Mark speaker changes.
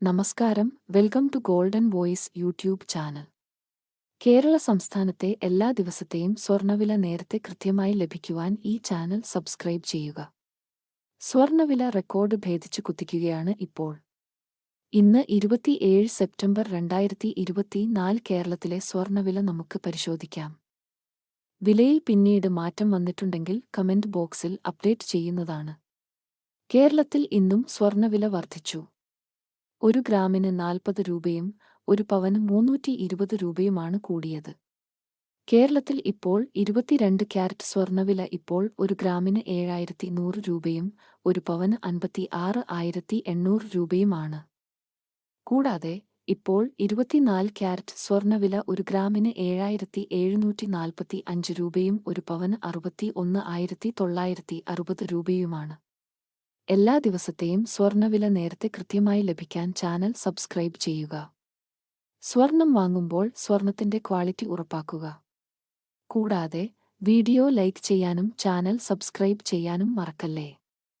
Speaker 1: നമസ്കാരം, welcome to golden voice YouTube channel. Kerala സംസ്ഥാനത്തെ എല്ലാ ദിവസത്തെയും സ്വർണ്ണവില നേരത്തെ കൃത്യമായി ലഭിക്കുവാൻ ഈ ചാനൽ സബ്സ്ക്രൈബ് ചെയ്യുക. സ്വർണ്ണവില റെക്കോർഡ് ഭേദിച്ചു കുതിക്കുകയാണ് ഇപ്പോൾ. ഇന്ന് 27 സെപ്റ്റംബർ 2024 കേരളത്തിലെ സ്വർണ്ണവില നമുക്ക് പരിശോധിക്കാം. വിലയിൽ പിന്നീട് മാറ്റം വന്നിട്ടുണ്ടെങ്കിൽ കമന്റ് ബോക്സിൽ അപ്ഡേറ്റ് ചെയ്യുന്നതാണ്. കേരളത്തിൽ ഇന്നും സ്വർണ്ണവില വർദ്ധിച്ചു. 1 ഗ്രാമിന് 40 രൂപയും 1 പവന് 320 രൂപയുമാണ് കൂടിയത്. കേരളത്തിൽ ഇപ്പോൾ 22 ക്യാരറ്റ് സ്വർണ്ണവില ഇപ്പോൾ 1 ഗ്രാമിന് 7100 രൂപയും 1 പവന് 56,800 രൂപയുമാണ്. കൂടാതെ ഇപ്പോൾ 24 ക്യാരറ്റ് സ്വർണ്ണവില 1 ഗ്രാമിന് 7745 രൂപയും 1 പവന് 61,960 രൂപയുമാണ്. എല്ലാ ദിവസത്തെയും സ്വർണ്ണവില നേരത്തെ കൃത്യമായി ലഭിക്കാൻ ചാനൽ സബ്സ്ക്രൈബ് ചെയ്യുക. സ്വർണം വാങ്ങുമ്പോൾ സ്വർണത്തിന്റെ ക്വാളിറ്റി ഉറപ്പാക്കുക. കൂടാതെ വീഡിയോ ലൈക്ക് ചെയ്യാനും ചാനൽ സബ്സ്ക്രൈബ് ചെയ്യാനും മറക്കല്ലേ.